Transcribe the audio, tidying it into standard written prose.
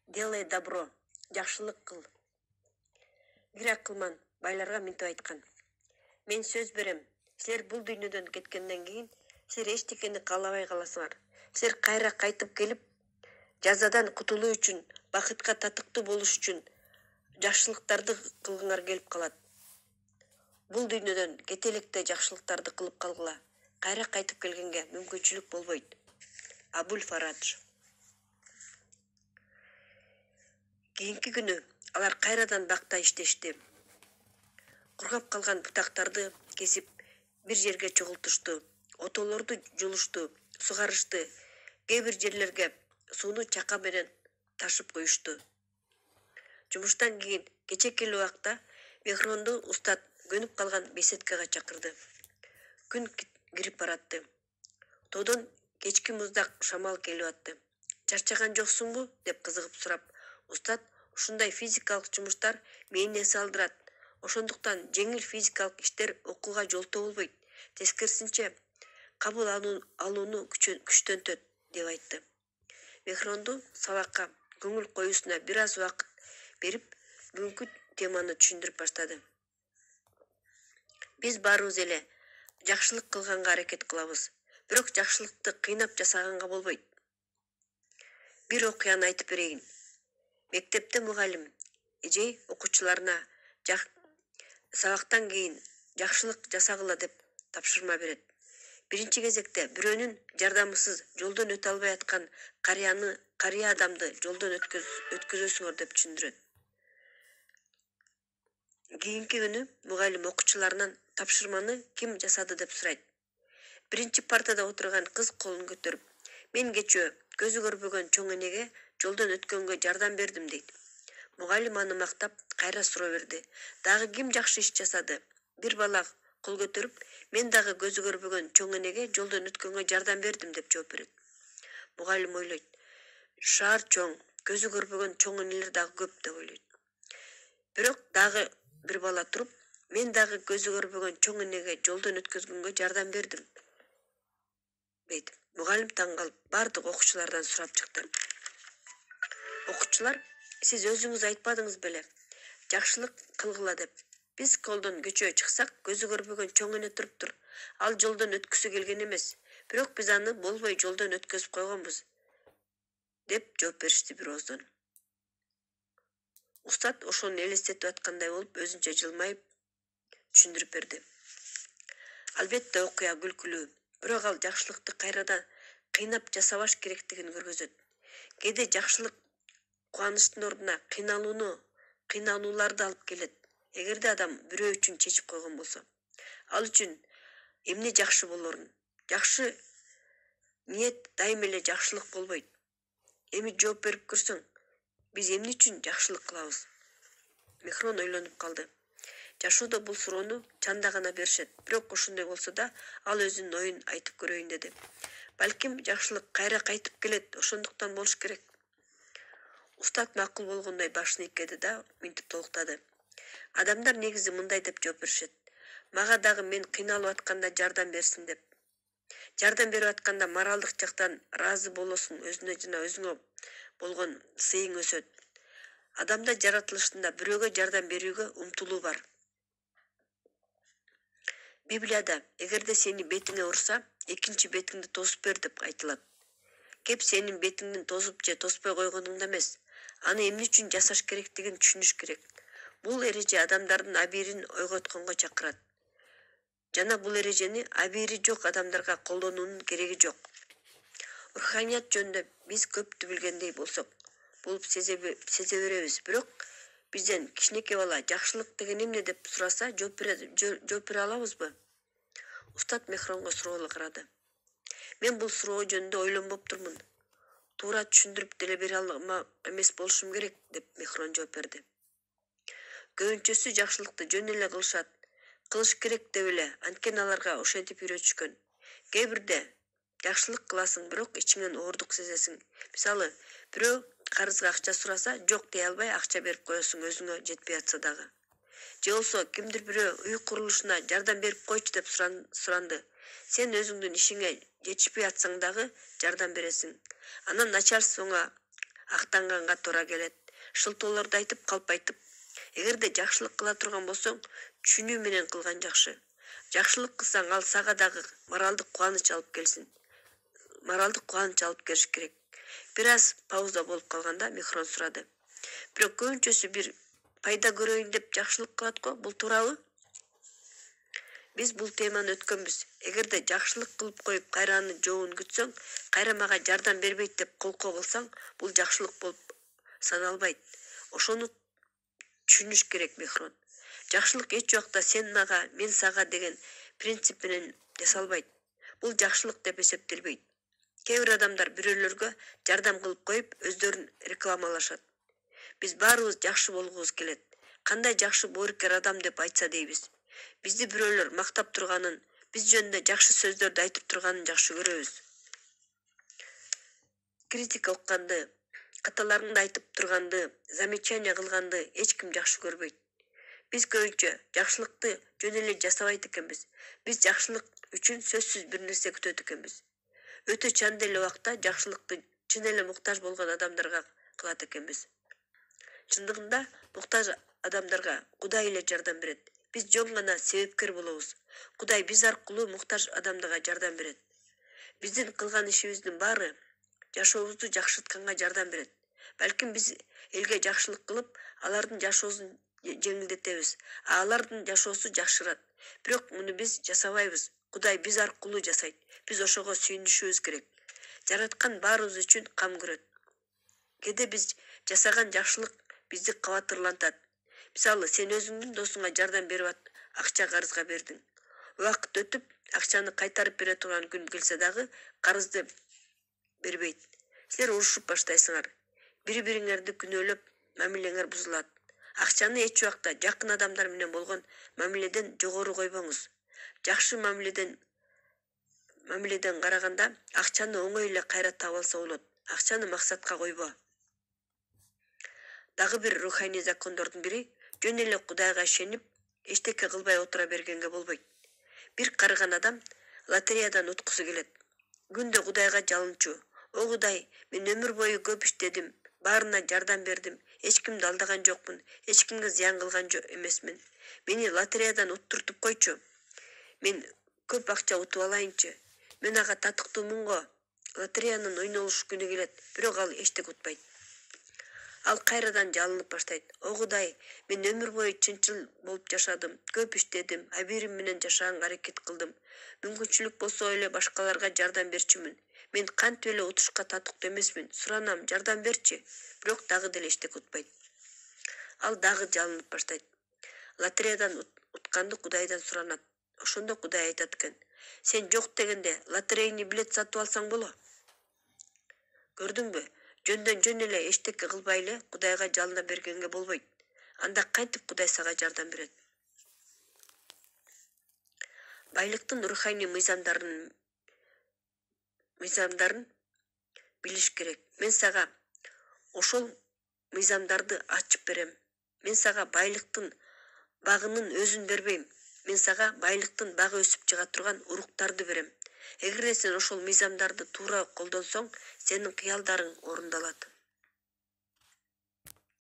Делай добро, жакшылык кыл. Грек кылман, байларга мынтип айткан. Мен сөз берем, силер бул дүйнөдөн кеткенден кийин силер эчтекени каалабай каласыңар. Силер кайра кайтып келип, жазадан кутулуу үчүн, бакытка татыктуу болуш үчүн жакшылыктарды кылгыңар келип калат. Бул дүйнөдөн кете электе жакшылыктарды кылып калгыла. Кайра кайтып келгенге мүмкүнчүлүк болбойт. Абуль Фарадж. Кийинки күнү алар кайрадан бакта иштешти. Кургап калган бутактарды кесип бир жерге чогултушту. Отолорду жулушту, сугарышты. Кээ бир жерлерге сууну чака менен ташып коюшту. Жумуштан кийин кече келүү убакта Мехронду устат көнүп калган беседкага чакырды. Күн кирип баратты. Тоодон кечки муздак шамал келип атты. Чарчаган жоксуңбу деп кызыгып сурап, устат ушундай физикалык жумуштар мени эс алдырат. Ошондуктан жеңил физикалык иштер окууга жолтоо болбойт. Тескерисинче кабыл алууну күчтөнтөт деп айтты. Мехронду сабакка көңүл коюусуна бир аз убакыт берип, бүгүнкү теманы түшүндүрүп баштады. Биз баарыбыз эле жакшылык кылганга аракет кылабыз. Бирок жакшылыкты кыйнап жасаганга болбойт. Бир окуяны айтып берейин. Мектепте мугалим эжей окуучуларына сабактан кийин жакшылык жасагыла деп тапшырма берет. Биринчи кезекте бирөөнүн жардамысыз жолдон өтө албай аткан карыя адамды жолдон өткөзөсүңөр деп түшүндүрөт. Кийинки күнү мугалим окуучуларынан тапшырманы ким жасады деп сурайт. Биринчи партада отурган кыз колун көтөрүп, мен кечөө көзү көрбөгөн чоң энеге жолдон өткөнгө жардам бердим дейт. Мугалим аны мактап, кайра суроо берди. Дагы ким жакшы иш жасады? Бир бала кол көтөрүп, мен дагы көзү көрбөгөн чоң энеге жолдон өткөнгө жардам бердим деп жооп берет. Мугалим ойлойт. Шаар чоң, көзү көрбөгөн чоң энелер дагы көп деп ойлойт. Бирок дагы бир бала туруп, мен дагы көзү көрбөгөн чоң энеге жолдон өткözгөнгө жардам бердим дейт. Мугалим таң калып, бардык окуучулардан сурап чыкты. Окуучулар, сиз өзүңүз айтпадыңыз беле? Жакшылык кылгыла деп. Биз колдон көчөгө чыксак, көзү көрбөгөн чоң эне туруптур. Ал жолдон өткүсү келген эмес. Бирок биз аны болбой жолдон өткөзүп койгонбуз деп жооп беришти бир ооздон. Устат ошону элестетип аткандай болуп, өзүнчө жылмайып түшүндүрүп берди. Албетте окуя күлкүлүү, бирок ал жакшылыкты кайрадан кыйнап жасабаш керектигин көргөзөт. Кээде жакшылык кубанычтын ордуна кыйнанууларды алып келет. Эгерде адам бирөө үчүн чечип койгон болсо, ал үчүн эмне жакшы болорун. Жакшы ниет дайым эле жакшылык болбойт. Эми жооп берип көрсөң, биз эмне үчүн жакшылык кылабыз? Мехрон ойлонуп калды. Жашоодо бул суроону чанда гана беришет. Бирок ошондой болсо да, ал өзүнүн оюн айтып көрөйүн деди. Балким жакшылык кайра кайтып келет, ошондуктан болуш керек. Устат макул болгондой башын ийкеди да мынтип толуктады. Адамдар негизи мындай деп жооп беришет. Мага дагы мен кыйналып атканда жардам берсин деп. Жардам берип атканда моралдык жактан ыраазы болосуң, өзүнө жана өзүңө болгон сыйың өсөт. Адамда жаратылышында бирөөгө жардам берүүгө умтулуу бар. Библияда эгерде сени бетиңе урса, экинчи бетиңди тосуп бер деп айтылат. Кеп сенин бетиңдин тосуп же тоспой койгонуңда эмес, аны эмне үчүн жасаш керектигин түшүнүш керек. Бул эреже адамдардын абийирин ойготконго чакырат. Жана бул эрежени абийири жок адамдарга колдонуунун кереги жок. Руханият жөнүндө биз көптү билгендей болсок, болуп сезе беребиз, бирок бизден кичинекей бала жакшылык деген эмне деп сураса, жооп бере алабызбы? Устат Мехронго суроолуу карады. Мен бул суроо жөнүндө ойлонбоп турмун. Туура түшүндүрүп деле бере алмак эмес болушум керек деп Мехрон жооп берди. Көбүнчөсү жакшылыкты жөн эле кылышат. Кылыш керек деп эле, анткени аларга ошентип үйрөтүшкөн. Кээ бирде жакшылык кыласың, бирок ичиңен оордук сезесиң. Мисалы, бирөө карызга акча сураса, жок дей албай акча берип коесуң, өзүңө жетпей атса дагы. Же болсо кимдир бирөө үй курулушуна жардам берип койчу деп суранды. Сен өзүңдүн ишиңе жетишпей атсаң дагы жардам бересиң. Анан начальствоңа актанганга туура келет. Шылтоолорду айтып калпайтып, эгерде жакшылык кыла турган болсоң, түшүнүү менен кылган жакшы. Жакшылык кылсаң, ал сага дагы моралдык кубаныч алып келсин. Моралдык кубаныч алып келиш керек. Бир аз пауза болуп калганда Михрон сурады. Бирок көбүнчөсү бир пайда көрөйүн деп жакшылык кылат го, бул туурабы? Биз бул теманы өткөнбүз. Эгерде жакшылык кылып коюп кайраны жообун күтсөң, кайра мага жардам бербейт деп колкоо кылсаң, бул жакшылык болуп саналбайт. Ошону түшүнүш керек, Михрон. Жакшылык эч убакта сен мага, мен сага деген принцип менен жасалбайт. Бул жакшылык деп эсептелбейт. Кээ бир адамдар бирөөлөргө жардам кылып коюп, өздөрүн рекламалашат. Биз баарыбыз жакшы болгубуз келет. Кандай жакшы боорукер адам деп айтса дейбиз. Бизди бирөөлөр мактап турганын, биз жөнүндө жакшы сөздөрдү айтып турганын жакшы көрөбүз. Критика укканды, каталарыңды айтып турганды, замечание кылганды эч ким жакшы көрбөйт. Биз көбүнчө жакшылыкты жөн эле жасабайт экенбиз. Биз жакшылык үчүн сөзсүз бир нерсе күтөт экенбиз. Өтө чанд эле убакта жакшылыкты чын эле муктаж болгон адамдарга кылат экенбиз. Чындыгында муктаж адамдарга Кудай эле жардам берет. Биз жөн гана себепкер болобуз. Кудай биз аркылуу муктаж адамдарга жардам берет. Биздин кылган ишибиздин баары жашообузду жакшыртканга жардам берет. Балким биз элге жакшылык кылып, алардын жашоосун жеңилдетебиз, а алардын жашоосу жакшырат. Бирок муну биз жасабайбыз. Кудай биз аркылуу жасайт. Биз ошого сүйүнүшүбүз керек. Жараткан баарыбыз үчүн кам көрөт. Кээде биз жасаган жакшылык бизди кабатырлантат. Мисалы, сен өзүңдүн досуңа жардам берип акча карызга бердиң. Убакыт өтүп, акчаны кайтарып бере турган күн келсе дагы карызды бербейт. Силер урушуп баштайсыңар. Бири-бириңерди күнөөлөп, мамилеңер бузулат. Акчаны эч убакта жакын адамдар менен болгон мамиледен жогору койбоңуз. Жакшы мамиледен караганда акчаны оңой эле кайра таап алса болот. Акчаны максатка койбо. Дагы бир руханий закондордун бири жөн эле Кудайга ишенип, эчтеке кылбай отура бергенге болбойт. Бир карыган адам лотереядан уткусу келет. Күндө Кудайга жалынчу. О Кудай, мен өмүр бою көп иштедим, баарына жардам бердим, эч кимди алдаган жокмун, эч кимге зыян кылган эмесмин. Мени лотереядан уттуртуп койчу. Мен көп акча утуп алайынчы. Мен ага татыктуумун го. Лотереянын ойнолуш күнү келет, бирок ал эчтеке утпайт. Ал кайрадан жалынып баштайт. О Кудай, мен өмүр бою чынчыл болуп жашадым, көп иштедим, абийирим менен жашаганга аракет кылдым. Мүмкүнчүлүк болсо эле башкаларга жардам берчүмүн. Мен кантип эле утушка татыктуу эмесмин. Суранам, жардам берчи. Бирок дагы деле эчтеке утпайт. Ал дагы жалынып баштайт. Лотереядан утканды Кудайдан суранат. Ошондо Кудай айтат экен: "Сен жок дегенде лотерейный билет сатып алсаң боло". Көрдүңбү? Жөн эле эчтеке кылбай эле Кудайга жалына бергенге болбойт. Анда кантип Кудай сага жардам берет? Байлыктын руханий мыйзамдарын билиш керек. Мен сага ошол мыйзамдарды ачып берем. Мен сага байлыктын багынын өзүн бербейм. Мен сага байлыктын багы өсүп чыга турган уруктарды берем. Эгерде сен ошол мыйзамдарды туура колдонсоң, сенин кыялдарың орундалат.